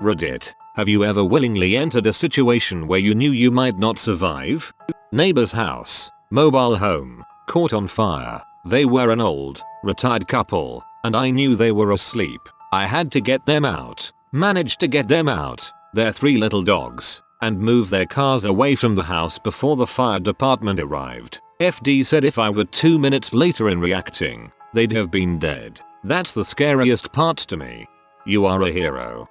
Reddit. Have you ever willingly entered a situation where you knew you might not survive? Neighbor's house. Mobile home. Caught on fire. They were an old, retired couple, and I knew they were asleep. I had to get them out. Managed to get them out, their 3 little dogs, and move their cars away from the house before the fire department arrived. FD said if I were 2 minutes later in reacting, they'd have been dead. That's the scariest part to me. You are a hero.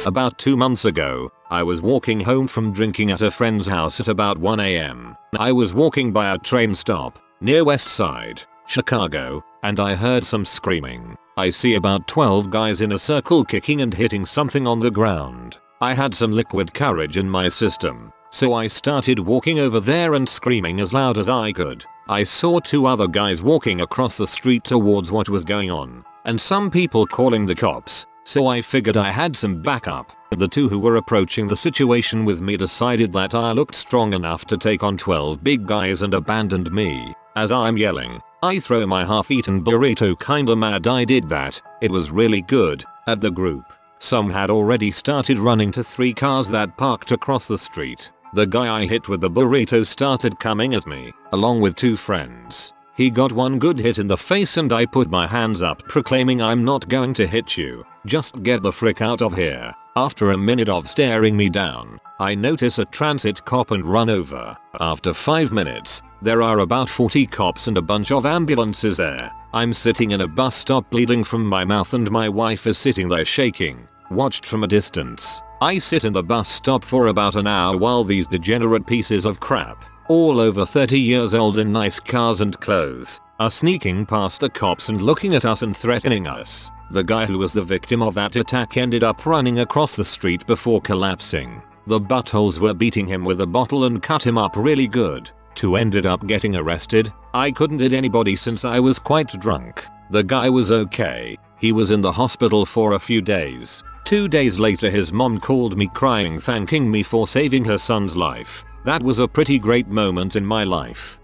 About 2 months ago, I was walking home from drinking at a friend's house at about 1 AM. I was walking by a train stop near West Side, Chicago, and I heard some screaming. I see about 12 guys in a circle kicking and hitting something on the ground. I had some liquid courage in my system, so I started walking over there and screaming as loud as I could. I saw 2 other guys walking across the street towards what was going on, and some people calling the cops, so I figured I had some backup. The 2 who were approaching the situation with me decided that I looked strong enough to take on 12 big guys and abandoned me. As I'm yelling, I throw my half-eaten burrito kinda mad I did that, it was really good, at the group. Some had already started running to 3 cars that parked across the street. The guy I hit with the burrito started coming at me, along with 2 friends. He got 1 good hit in the face and I put my hands up proclaiming I'm not going to hit you, just get the frick out of here. After a minute of staring me down, I notice a transit cop and run over. After 5 minutes, there are about 40 cops and a bunch of ambulances there. I'm sitting in a bus stop bleeding from my mouth and my wife is sitting there shaking, watched from a distance. I sit in the bus stop for about an hour while these degenerate pieces of crap, all over 30 years old in nice cars and clothes, are sneaking past the cops and looking at us and threatening us. The guy who was the victim of that attack ended up running across the street before collapsing. The buttholes were beating him with a bottle and cut him up really good. 2 ended up getting arrested. I couldn't hit anybody since I was quite drunk. The guy was okay. He was in the hospital for a few days. 2 days later his mom called me crying thanking me for saving her son's life. That was a pretty great moment in my life.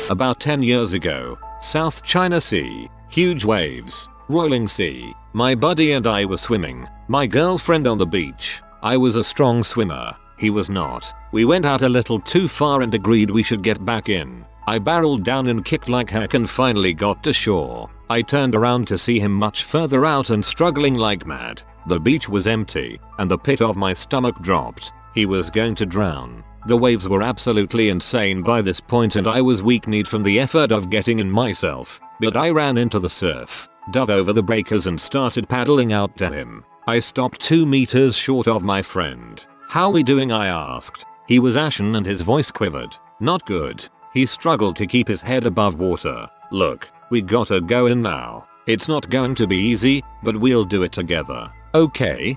About 10 years ago, South China Sea, huge waves, rolling sea. My buddy and I were swimming, my girlfriend on the beach. I was a strong swimmer, he was not. We went out a little too far and agreed we should get back in. I barreled down and kicked like heck and finally got to shore. I turned around to see him much further out and struggling like mad. The beach was empty, and the pit of my stomach dropped. He was going to drown. The waves were absolutely insane by this point and I was weak-kneed from the effort of getting in myself. But I ran into the surf, dove over the breakers and started paddling out to him. I stopped 2 meters short of my friend. "How we doing?" I asked. He was ashen and his voice quivered. "Not good." He struggled to keep his head above water. "Look, we gotta go in now. It's not going to be easy, but we'll do it together." Okay.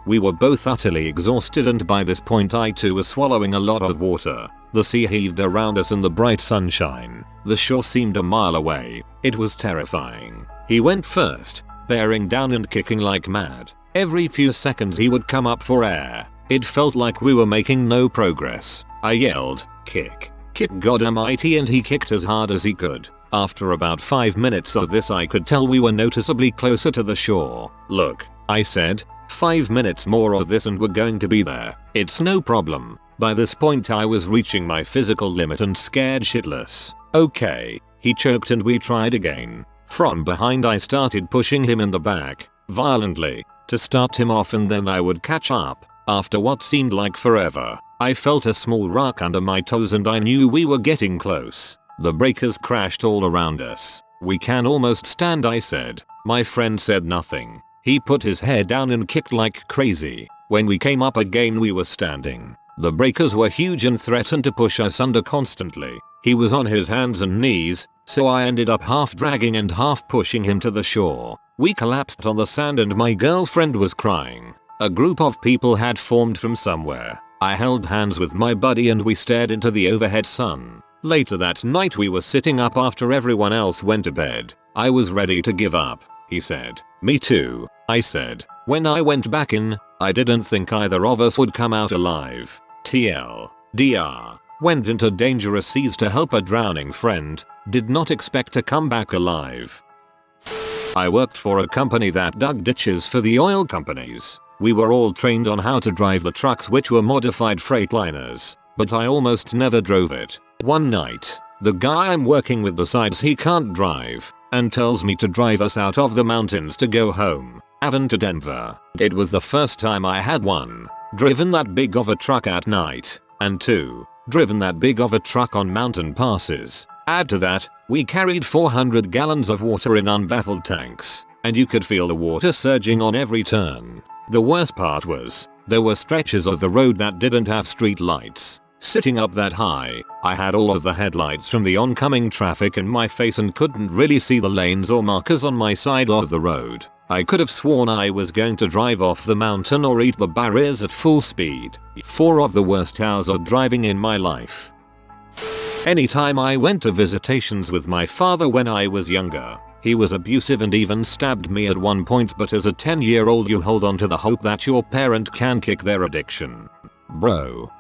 We were both utterly exhausted and by this point I too was swallowing a lot of water. The sea heaved around us in the bright sunshine. The shore seemed a mile away. It was terrifying. He went first, bearing down and kicking like mad. Every few seconds he would come up for air. It felt like we were making no progress. I yelled, "Kick. Kick godamighty," and he kicked as hard as he could. After about 5 minutes of this I could tell we were noticeably closer to the shore. "Look," I said, 5 minutes more of this and we're going to be there. It's no problem." By this point I was reaching my physical limit and scared shitless. "Okay," he choked and we tried again. From behind I started pushing him in the back, violently, to start him off and then I would catch up. After what seemed like forever, I felt a small rock under my toes and I knew we were getting close. The breakers crashed all around us. "We can almost stand," I said. My friend said nothing. He put his head down and kicked like crazy. When we came up again we were standing. The breakers were huge and threatened to push us under constantly. He was on his hands and knees, so I ended up half dragging and half pushing him to the shore. We collapsed on the sand and my girlfriend was crying. A group of people had formed from somewhere. I held hands with my buddy and we stared into the overhead sun. Later that night we were sitting up after everyone else went to bed. "I was ready to give up," he said. "Me too," I said. "When I went back in, I didn't think either of us would come out alive." TLDR. Went into dangerous seas to help a drowning friend. Did not expect to come back alive. I worked for a company that dug ditches for the oil companies. We were all trained on how to drive the trucks, which were modified freightliners, but I almost never drove it. One night, the guy I'm working with decides he can't drive and tells me to drive us out of the mountains to go home, Avon to Denver. It was the first time I had driven that big of a truck at night, and 2, driven that big of a truck on mountain passes. Add to that, we carried 400 gallons of water in unbaffled tanks, and you could feel the water surging on every turn. The worst part was, there were stretches of the road that didn't have street lights. Sitting up that high, I had all of the headlights from the oncoming traffic in my face and couldn't really see the lanes or markers on my side of the road. I could have sworn I was going to drive off the mountain or eat the barriers at full speed. 4 of the worst hours of driving in my life. Anytime I went to visitations with my father when I was younger, he was abusive and even stabbed me at one point, but as a 10-year-old you hold on to the hope that your parent can kick their addiction. Bro.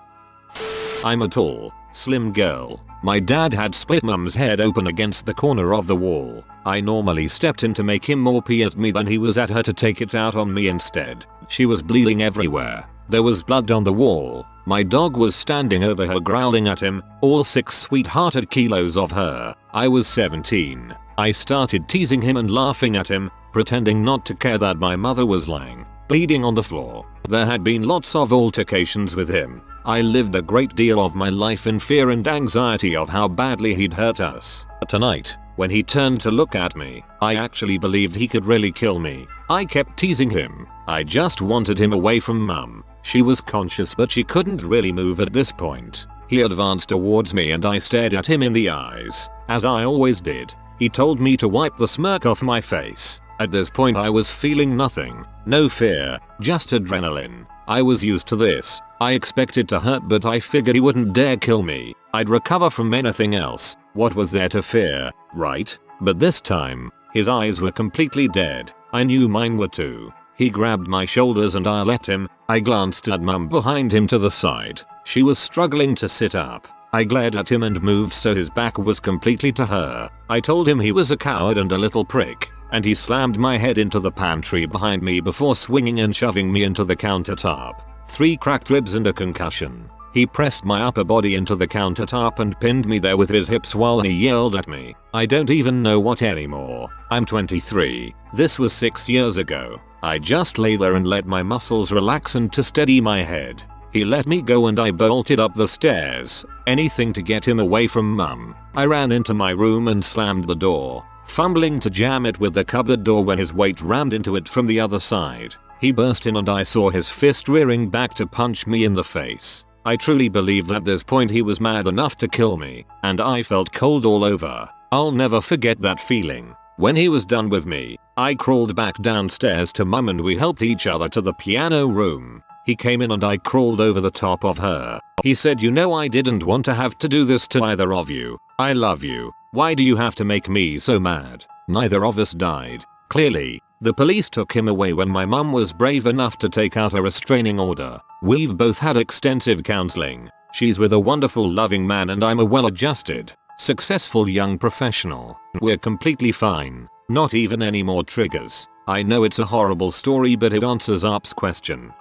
I'm a tall, slim girl. My dad had split mum's head open against the corner of the wall. I normally stepped in to make him more pee at me than he was at her to take it out on me instead. She was bleeding everywhere. There was blood on the wall. My dog was standing over her growling at him, all 6 sweethearted kilos of her. I was 17. I started teasing him and laughing at him, pretending not to care that my mother was lying, bleeding on the floor. There had been lots of altercations with him. I lived a great deal of my life in fear and anxiety of how badly he'd hurt us. Tonight, when he turned to look at me, I actually believed he could really kill me. I kept teasing him. I just wanted him away from mum. She was conscious but she couldn't really move at this point. He advanced towards me and I stared at him in the eyes, as I always did. He told me to wipe the smirk off my face. At this point I was feeling nothing. No fear, just adrenaline. I was used to this. I expected to hurt, but I figured he wouldn't dare kill me. I'd recover from anything else. What was there to fear, right? But this time, his eyes were completely dead. I knew mine were too. He grabbed my shoulders and I let him. I glanced at mum behind him to the side. She was struggling to sit up. I glared at him and moved so his back was completely to her. I told him he was a coward and a little prick, and he slammed my head into the pantry behind me before swinging and shoving me into the countertop. 3 cracked ribs and a concussion. He pressed my upper body into the countertop and pinned me there with his hips while he yelled at me. I don't even know what anymore. I'm 23. This was 6 years ago. I just lay there and let my muscles relax and to steady my head. He let me go and I bolted up the stairs. Anything to get him away from mum. I ran into my room and slammed the door, fumbling to jam it with the cupboard door when his weight rammed into it from the other side. He burst in and I saw his fist rearing back to punch me in the face. I truly believed at this point he was mad enough to kill me, and I felt cold all over. I'll never forget that feeling. When he was done with me, I crawled back downstairs to mum and we helped each other to the piano room. He came in and I crawled over the top of her. He said, "You know, I didn't want to have to do this to either of you. I love you. Why do you have to make me so mad?" Neither of us died. Clearly, the police took him away when my mum was brave enough to take out a restraining order. We've both had extensive counseling. She's with a wonderful loving man and I'm a well-adjusted, successful young professional. We're completely fine. Not even any more triggers. I know it's a horrible story, but it answers Up's question.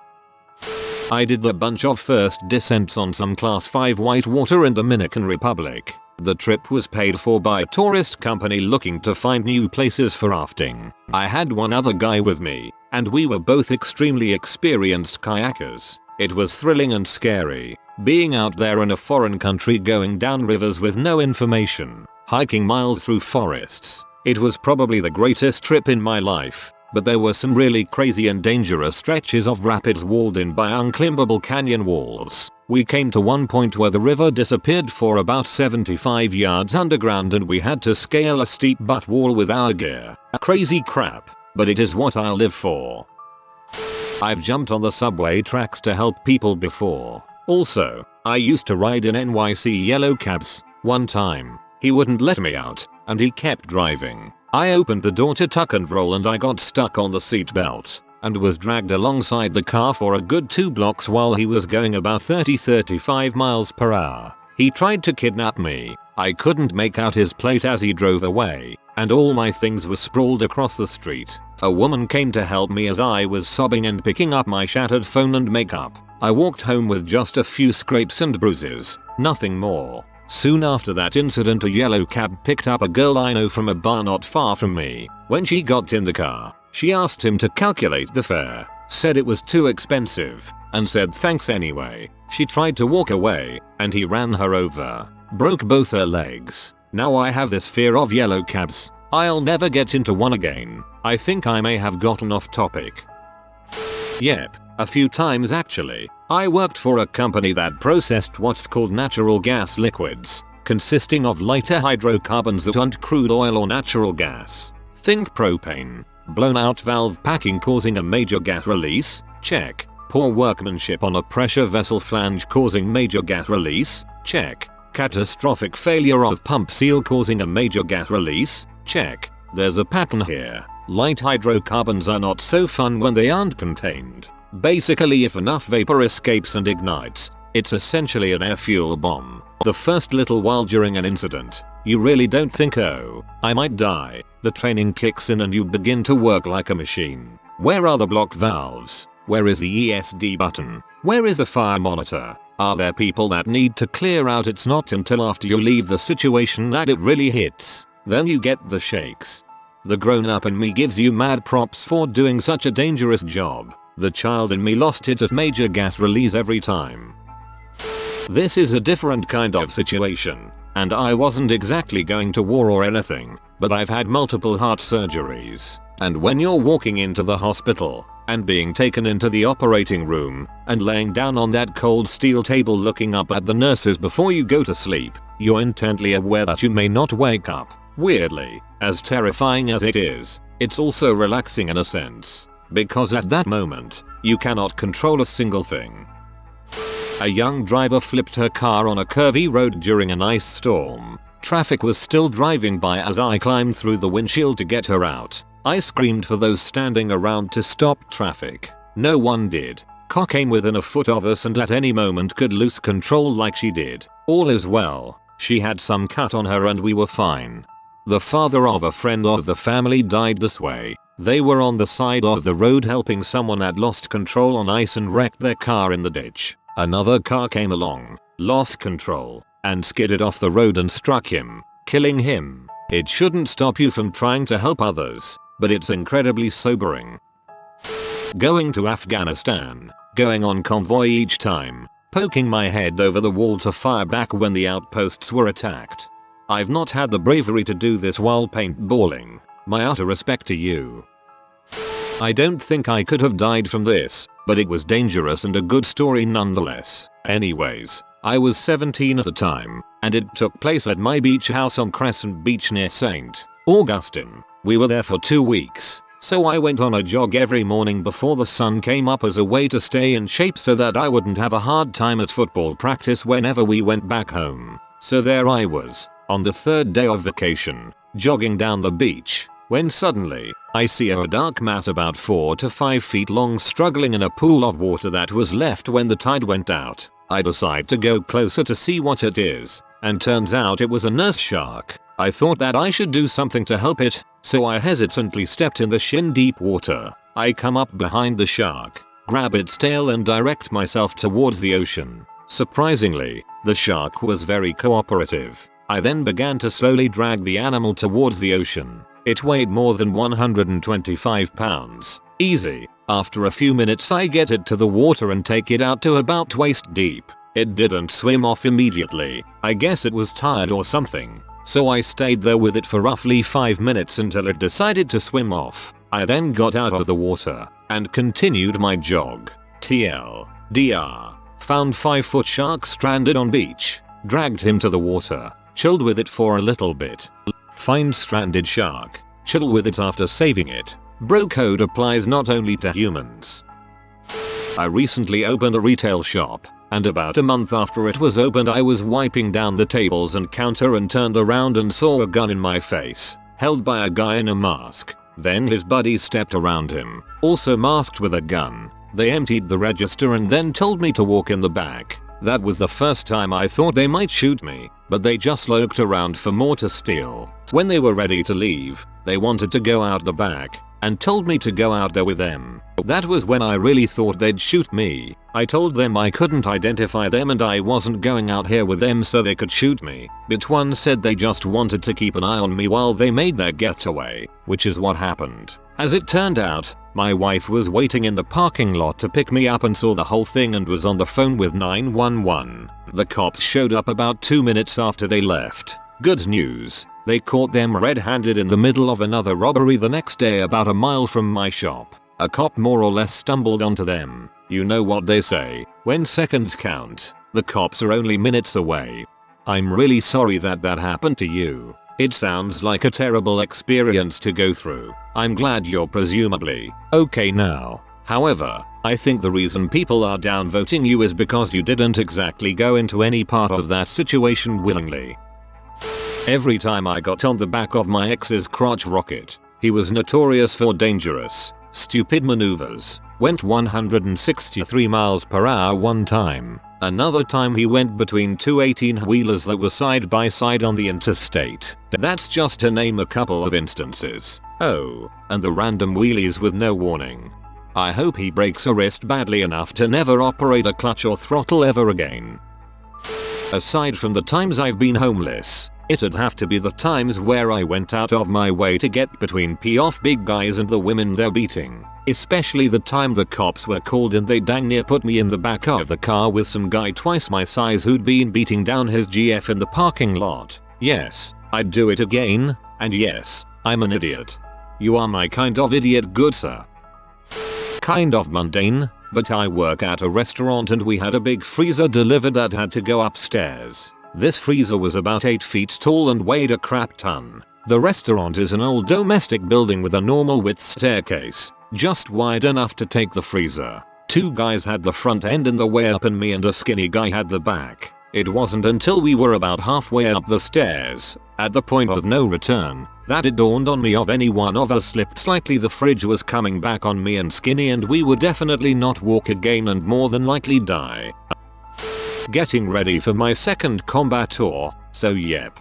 I did a bunch of first descents on some class 5 whitewater in Dominican Republic. The trip was paid for by a tourist company looking to find new places for rafting. I had one other guy with me, and we were both extremely experienced kayakers. It was thrilling and scary, being out there in a foreign country going down rivers with no information, hiking miles through forests. It was probably the greatest trip in my life, but there were some really crazy and dangerous stretches of rapids walled in by unclimbable canyon walls. We came to one point where the river disappeared for about 75 yards underground and we had to scale a steep butt wall with our gear. Crazy crap, but it is what I'll live for. I've jumped on the subway tracks to help people before. Also, I used to ride in NYC yellow cabs. One time, he wouldn't let me out, and he kept driving. I opened the door to tuck and roll and I got stuck on the seatbelt and was dragged alongside the car for a good 2 blocks while he was going about 30-35 miles per hour. He tried to kidnap me. I couldn't make out his plate as he drove away, and all my things were sprawled across the street. A woman came to help me as I was sobbing and picking up my shattered phone and makeup. I walked home with just a few scrapes and bruises, nothing more. Soon after that incident, a yellow cab picked up a girl I know from a bar not far from me. When she got in the car, she asked him to calculate the fare, said it was too expensive, and said thanks anyway. She tried to walk away, and he ran her over, broke both her legs. Now I have this fear of yellow cabs. I'll never get into one again. I think I may have gotten off topic. Yep, a few times actually. I worked for a company that processed what's called natural gas liquids, consisting of lighter hydrocarbons that aren't crude oil or natural gas. Think propane. Blown out valve packing causing a major gas release? Check. Poor workmanship on a pressure vessel flange causing major gas release? Check. Catastrophic failure of pump seal causing a major gas release? Check. There's a pattern here. Light hydrocarbons are not so fun when they aren't contained. Basically, if enough vapor escapes and ignites, it's essentially an air fuel bomb. The first little while during an incident, you really don't think, oh, I might die. The training kicks in and you begin to work like a machine. Where are the block valves? Where is the ESD button? Where is the fire monitor? Are there people that need to clear out? It's not until after you leave the situation that it really hits. Then you get the shakes. The grown-up in me gives you mad props for doing such a dangerous job. The child in me lost it at major gas release every time. This is a different kind of situation, and I wasn't exactly going to war or anything, but I've had multiple heart surgeries, and when you're walking into the hospital, and being taken into the operating room, and laying down on that cold steel table looking up at the nurses before you go to sleep, you're intently aware that you may not wake up. Weirdly, as terrifying as it is, it's also relaxing in a sense, because at that moment, you cannot control a single thing. A young driver flipped her car on a curvy road during an ice storm. Traffic was still driving by as I climbed through the windshield to get her out. I screamed for those standing around to stop traffic. No one did. Car came within a foot of us and at any moment could lose control like she did. All is well. She had some cut on her and we were fine. The father of a friend of the family died this way. They were on the side of the road helping someone that lost control on ice and wrecked their car in the ditch. Another car came along, lost control, and skidded off the road and struck him, killing him. It shouldn't stop you from trying to help others, but it's incredibly sobering. Going to Afghanistan, going on convoy each time, poking my head over the wall to fire back when the outposts were attacked. I've not had the bravery to do this while paintballing. My utter respect to you. I don't think I could have died from this, but it was dangerous and a good story nonetheless. Anyways, I was 17 at the time, and it took place at my beach house on Crescent Beach near St. Augustine. We were there for 2 weeks, so I went on a jog every morning before the sun came up as a way to stay in shape so that I wouldn't have a hard time at football practice whenever we went back home. So there I was, on the third day of vacation, jogging down the beach, when suddenly, I see a dark mat about 4 to 5 feet long struggling in a pool of water that was left when the tide went out. I decide to go closer to see what it is, and turns out it was a nurse shark. I thought that I should do something to help it, so I hesitantly stepped in the shin-deep water. I come up behind the shark, grab its tail and direct myself towards the ocean. Surprisingly, the shark was very cooperative. I then began to slowly drag the animal towards the ocean. It weighed more than 125 pounds. Easy. After a few minutes I get it to the water and take it out to about waist deep. It didn't swim off immediately. I guess it was tired or something. So I stayed there with it for roughly 5 minutes until it decided to swim off. I then got out of the water and continued my jog. TLDR. Found 5-foot shark stranded on beach. Dragged him to the water. Chilled with it for a little bit. Find stranded shark. Chill with it after saving it. Bro code applies not only to humans. I recently opened a retail shop, and about a month after it was opened I was wiping down the tables and counter and turned around and saw a gun in my face, held by a guy in a mask. Then his buddy stepped around him, also masked with a gun. They emptied the register and then told me to walk in the back. That was the first time I thought they might shoot me, but they just looked around for more to steal. When they were ready to leave, they wanted to go out the back and told me to go out there with them. That was when I really thought they'd shoot me. I told them I couldn't identify them and I wasn't going out here with them so they could shoot me, but one said they just wanted to keep an eye on me while they made their getaway, which is what happened. As it turned out, my wife was waiting in the parking lot to pick me up and saw the whole thing and was on the phone with 911. The cops showed up about 2 minutes after they left. Good news. They caught them red-handed in the middle of another robbery the next day about a mile from my shop. A cop more or less stumbled onto them. You know what they say, when seconds count, the cops are only minutes away. I'm really sorry that happened to you. It sounds like a terrible experience to go through. I'm glad you're presumably okay now. However, I think the reason people are downvoting you is because you didn't exactly go into any part of that situation willingly. Every time I got on the back of my ex's crotch rocket, he was notorious for dangerous, stupid maneuvers. Went 163 miles per hour one time. Another time he went between two 18-wheelers that were side by side on the interstate. That's just to name a couple of instances. Oh, and the random wheelies with no warning. I hope he breaks a wrist badly enough to never operate a clutch or throttle ever again. Aside from the times I've been homeless, it'd have to be the times where I went out of my way to get between pee-off big guys and the women they're beating. Especially the time the cops were called and they dang near put me in the back of the car with some guy twice my size who'd been beating down his GF in the parking lot. Yes, I'd do it again, and yes, I'm an idiot. You are my kind of idiot, good sir. Kind of mundane, but I work at a restaurant and we had a big freezer delivered that had to go upstairs. This freezer was about 8 feet tall and weighed a crap ton. The restaurant is an old domestic building with a normal width staircase, just wide enough to take the freezer. 2 guys had the front end in the way up and me and a skinny guy had the back. It wasn't until we were about halfway up the stairs, at the point of no return, that it dawned on me if any one of us slipped slightly the fridge was coming back on me and skinny and we would definitely not walk again and more than likely die. Getting ready for my second combat tour, so yep.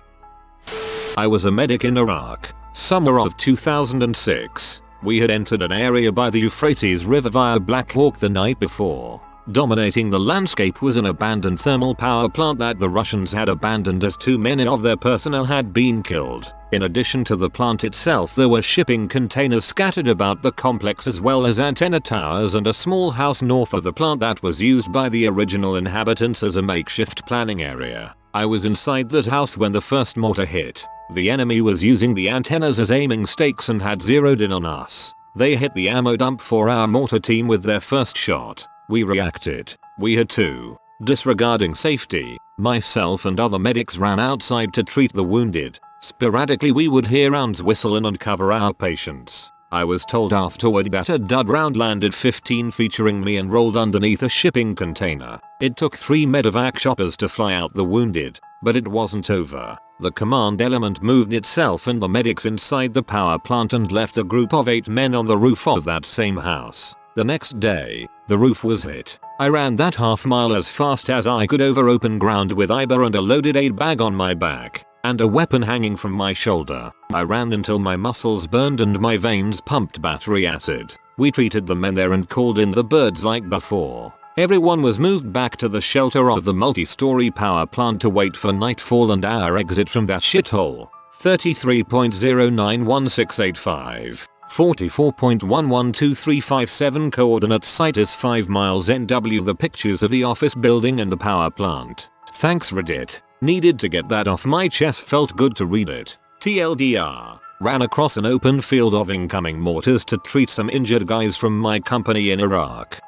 I was a medic in Iraq, summer of 2006. We had entered an area by the Euphrates River via Black Hawk the night before. Dominating the landscape was an abandoned thermal power plant that the Russians had abandoned as too many of their personnel had been killed. In addition to the plant itself, there were shipping containers scattered about the complex as well as antenna towers and a small house north of the plant that was used by the original inhabitants as a makeshift planning area. I was inside that house when the first mortar hit. The enemy was using the antennas as aiming stakes and had zeroed in on us. They hit the ammo dump for our mortar team with their first shot. We reacted. We had to. Disregarding safety, myself and other medics ran outside to treat the wounded. Sporadically we would hear rounds whistle and uncover our patients. I was told afterward that a dud round landed 15 featuring me and rolled underneath a shipping container. It took 3 medevac choppers to fly out the wounded, but it wasn't over. The command element moved itself and the medics inside the power plant and left a group of 8 men on the roof of that same house. The next day, the roof was hit. I ran that half mile as fast as I could over open ground with IBA and a loaded aid bag on my back, and a weapon hanging from my shoulder. I ran until my muscles burned and my veins pumped battery acid. We treated the men there and called in the birds like before. Everyone was moved back to the shelter of the multi-story power plant to wait for nightfall and our exit from that shithole. 33.091685. 44.112357 coordinate site is 5 miles NW. The pictures of the office building and the power plant. Thanks Reddit. Needed to get that off my chest, felt good to read it. TLDR. Ran across an open field of incoming mortars to treat some injured guys from my company in Iraq.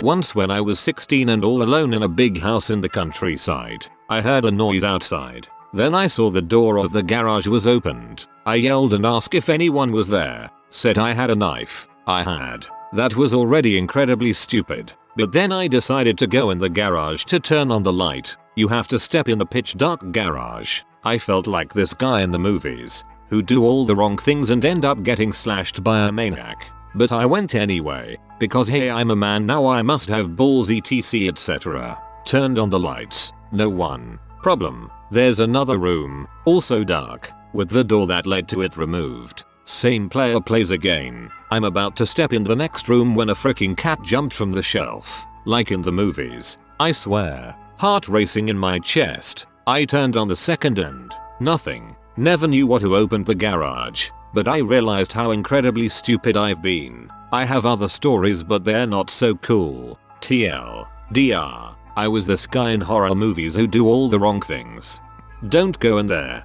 Once when I was 16 and all alone in a big house in the countryside, I heard a noise outside. Then I saw the door of the garage was opened. I yelled and asked if anyone was there. Said I had a knife. I had. That was already incredibly stupid. But then I decided to go in the garage to turn on the light. You have to step in a pitch dark garage. I felt like this guy in the movies, who do all the wrong things and end up getting slashed by a maniac. But I went anyway, because hey, I'm a man now, I must have balls etc. Turned on the lights. No one. Problem. There's another room, also dark, with the door that led to it removed. Same player plays again. I'm about to step in the next room when a freaking cat jumped from the shelf. Like in the movies. I swear. Heart racing in my chest. I turned on the second and nothing. Never knew what to open the garage, but I realized how incredibly stupid I've been. I have other stories but they're not so cool. TLDR. I was this guy in horror movies who do all the wrong things. Don't go in there.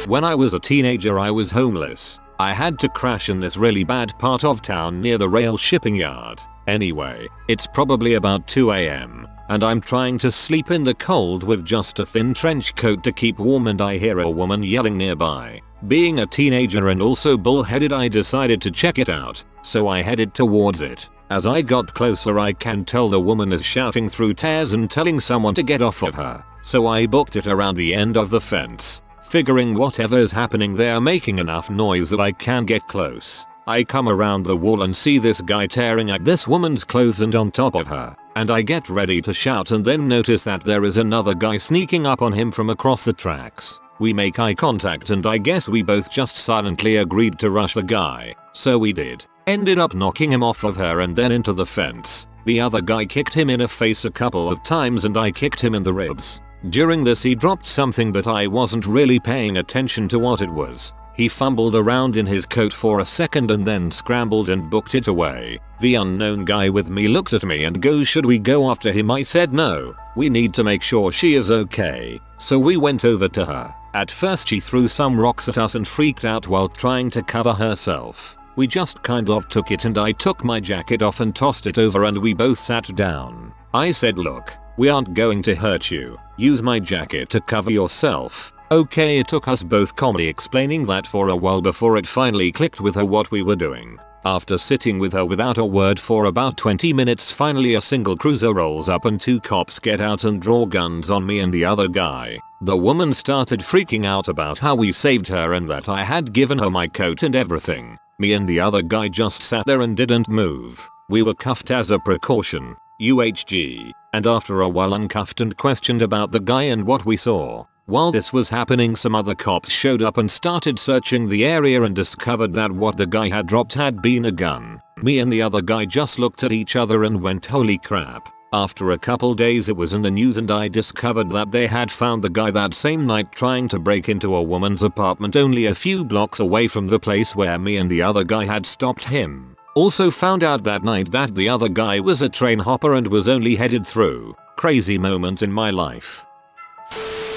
When I was a teenager I was homeless. I had to crash in this really bad part of town near the rail shipping yard. Anyway, it's probably about 2 AM, and I'm trying to sleep in the cold with just a thin trench coat to keep warm and I hear a woman yelling nearby. Being a teenager and also bullheaded I decided to check it out, so I headed towards it. As I got closer I can tell the woman is shouting through tears and telling someone to get off of her, so I booked it around the end of the fence, figuring whatever's happening there making enough noise that I can get close. I come around the wall and see this guy tearing at this woman's clothes and on top of her, and I get ready to shout and then notice that there is another guy sneaking up on him from across the tracks. We make eye contact and I guess we both just silently agreed to rush the guy, so we did. Ended up knocking him off of her and then into the fence. The other guy kicked him in the face a couple of times and I kicked him in the ribs. During this he dropped something but I wasn't really paying attention to what it was. He fumbled around in his coat for a second and then scrambled and booked it away. The unknown guy with me looked at me and goes, "Should we go after him?" I said no. We need to make sure she is okay. So we went over to her. At first she threw some rocks at us and freaked out while trying to cover herself. We just kind of took it and I took my jacket off and tossed it over and we both sat down. I said, "Look, we aren't going to hurt you. Use my jacket to cover yourself." Okay, it took us both calmly explaining that for a while before it finally clicked with her what we were doing. After sitting with her without a word for about 20 minutes, finally a single cruiser rolls up and 2 cops get out and draw guns on me and the other guy. The woman started freaking out about how we saved her and that I had given her my coat and everything. Me and the other guy just sat there and didn't move. We were cuffed as a precaution, UHG, and after a while uncuffed and questioned about the guy and what we saw. While this was happening, some other cops showed up and started searching the area and discovered that what the guy had dropped had been a gun. Me and the other guy just looked at each other and went, "Holy crap." After a couple days it was in the news and I discovered that they had found the guy that same night trying to break into a woman's apartment only a few blocks away from the place where me and the other guy had stopped him. Also found out that night that the other guy was a train hopper and was only headed through. Crazy moments in my life.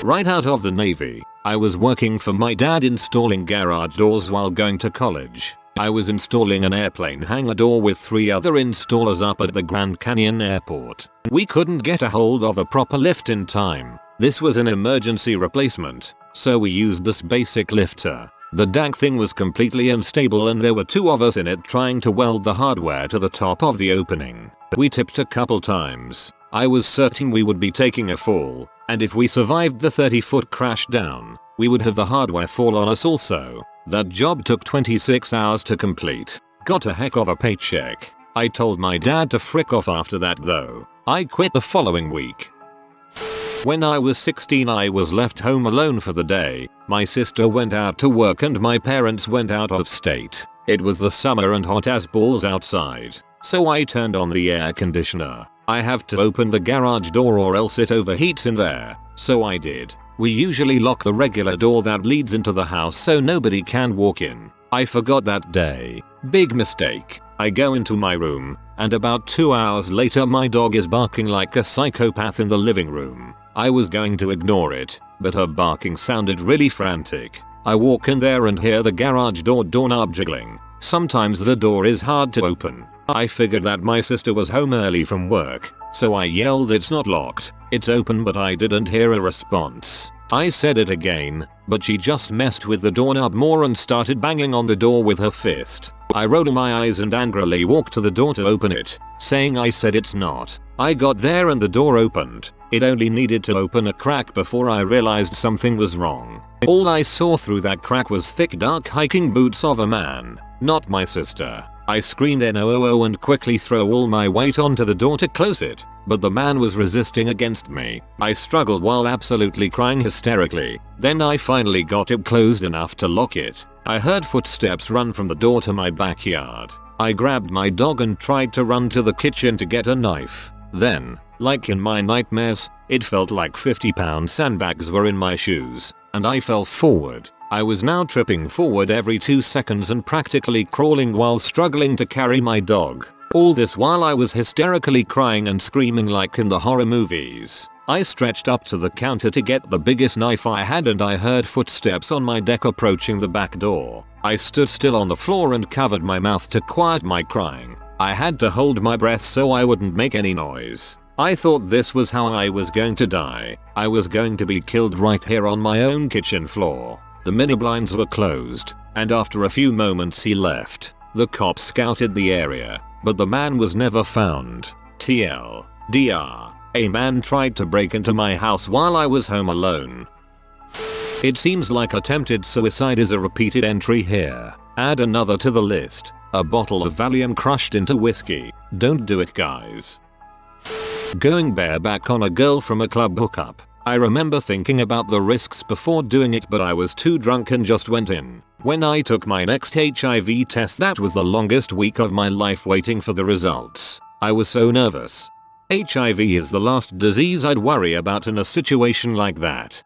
Right out of the Navy, I was working for my dad installing garage doors while going to college. I was installing an airplane hangar door with 3 other installers up at the Grand Canyon Airport. We couldn't get a hold of a proper lift in time. This was an emergency replacement, so we used this basic lifter. The dang thing was completely unstable and there were 2 of us in it trying to weld the hardware to the top of the opening. We tipped a couple times. I was certain we would be taking a fall, and if we survived the 30-foot crash down, we would have the hardware fall on us also. That job took 26 hours to complete. Got a heck of a paycheck. I told my dad to frick off after that though. I quit the following week. When I was 16 I was left home alone for the day. My sister went out to work and my parents went out of state. It was the summer and hot as balls outside, so I turned on the air conditioner. I have to open the garage door or else it overheats in there, so I did. We usually lock the regular door that leads into the house so nobody can walk in. I forgot that day. Big mistake. I go into my room, and about 2 hours later my dog is barking like a psychopath in the living room. I was going to ignore it, but her barking sounded really frantic. I walk in there and hear the garage door doorknob jiggling. Sometimes the door is hard to open. I figured that my sister was home early from work, so I yelled, "It's not locked, it's open," but I didn't hear a response. I said it again, but she just messed with the doorknob more and started banging on the door with her fist. I rolled my eyes and angrily walked to the door to open it, saying I said it's not. I got there and the door opened. It only needed to open a crack before I realized something was wrong. All I saw through that crack was thick dark hiking boots of a man, not my sister. I screamed "No!" and quickly threw all my weight onto the door to close it, but the man was resisting against me. I struggled while absolutely crying hysterically. Then I finally got it closed enough to lock it. I heard footsteps run from the door to my backyard. I grabbed my dog and tried to run to the kitchen to get a knife. Then, like in my nightmares, it felt like 50-pound sandbags were in my shoes, and I fell forward. I was now tripping forward every 2 seconds and practically crawling while struggling to carry my dog. All this while I was hysterically crying and screaming like in the horror movies. I stretched up to the counter to get the biggest knife I had and I heard footsteps on my deck approaching the back door. I stood still on the floor and covered my mouth to quiet my crying. I had to hold my breath so I wouldn't make any noise. I thought this was how I was going to die. I was going to be killed right here on my own kitchen floor. The mini blinds were closed, and after a few moments he left. The cops scouted the area, but the man was never found. TLDR. A man tried to break into my house while I was home alone. It seems like attempted suicide is a repeated entry here. Add another to the list. A bottle of Valium crushed into whiskey. Don't do it, guys. Going bareback on a girl from a club hookup. I remember thinking about the risks before doing it, but I was too drunk and just went in. When I took my next HIV test, that was the longest week of my life waiting for the results. I was so nervous. HIV is the last disease I'd worry about in a situation like that.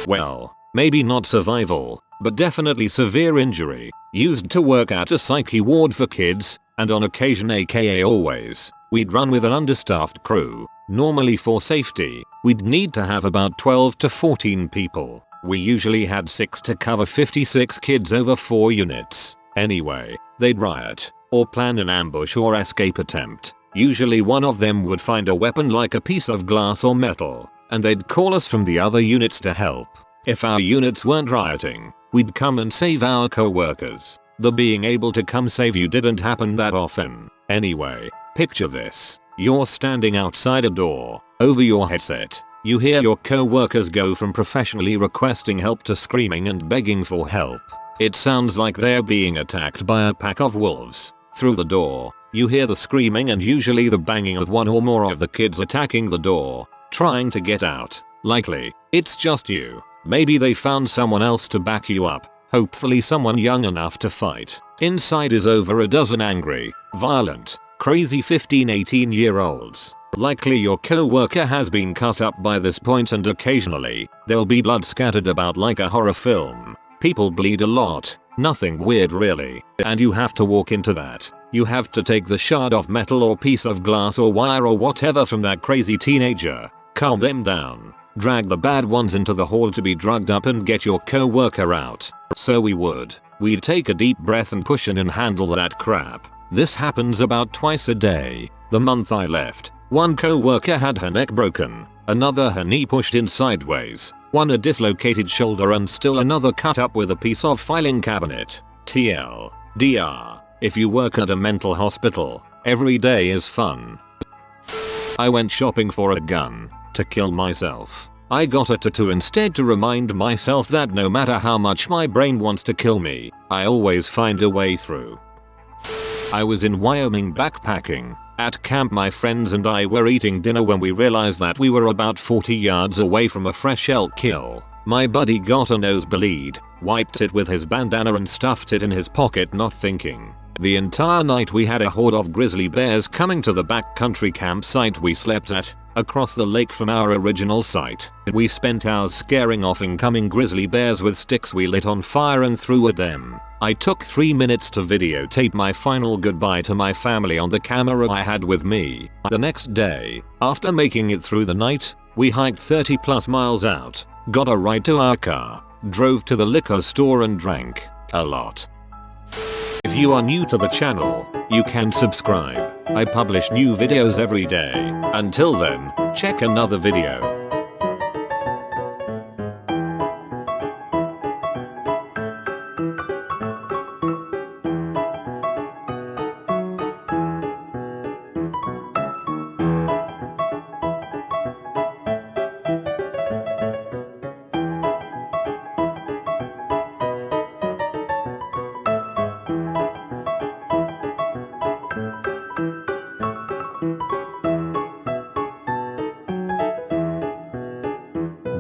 Well, maybe not survival, but definitely severe injury. Used to work at a psyche ward for kids, and on occasion, aka always, we'd run with an understaffed crew. Normally for safety, we'd need to have about 12 to 14 people. We usually had 6 to cover 56 kids over 4 units. Anyway, they'd riot, or plan an ambush or escape attempt. Usually one of them would find a weapon like a piece of glass or metal, and they'd call us from the other units to help. If our units weren't rioting, we'd come and save our co-workers. The being able to come save you didn't happen that often. Anyway, picture this. You're standing outside a door. Over your headset, you hear your co-workers go from professionally requesting help to screaming and begging for help. It sounds like they're being attacked by a pack of wolves. Through the door, you hear the screaming and usually the banging of one or more of the kids attacking the door, trying to get out. Likely, it's just you. Maybe they found someone else to back you up. Hopefully someone young enough to fight. Inside is over a dozen angry, violent, crazy 15-18-year-olds. Likely your co-worker has been cut up by this point and occasionally, there'll be blood scattered about like a horror film. People bleed a lot. Nothing weird really. And you have to walk into that. You have to take the shard of metal or piece of glass or wire or whatever from that crazy teenager. Calm them down. Drag the bad ones into the hall to be drugged up and get your co-worker out. So we would. We'd take a deep breath and push in and handle that crap. This happens about twice a day. The month I left, one co-worker had her neck broken, another her knee pushed in sideways, one a dislocated shoulder and still another cut up with a piece of filing cabinet. TLDR. If you work at a mental hospital, every day is fun. I went shopping for a gun to kill myself. I got a tattoo instead to remind myself that no matter how much my brain wants to kill me, I always find a way through. I was in Wyoming backpacking. At camp my friends and I were eating dinner when we realized that we were about 40 yards away from a fresh elk kill. My buddy got a nosebleed, wiped it with his bandana and stuffed it in his pocket not thinking. The entire night we had a horde of grizzly bears coming to the backcountry campsite we slept at, across the lake from our original site. We spent hours scaring off incoming grizzly bears with sticks we lit on fire and threw at them. I took 3 minutes to videotape my final goodbye to my family on the camera I had with me. The next day, after making it through the night, we hiked 30 plus miles out, got a ride to our car, drove to the liquor store and drank a lot. If you are new to the channel, you can subscribe. I publish new videos every day. Until then, check another video.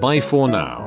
Bye for now.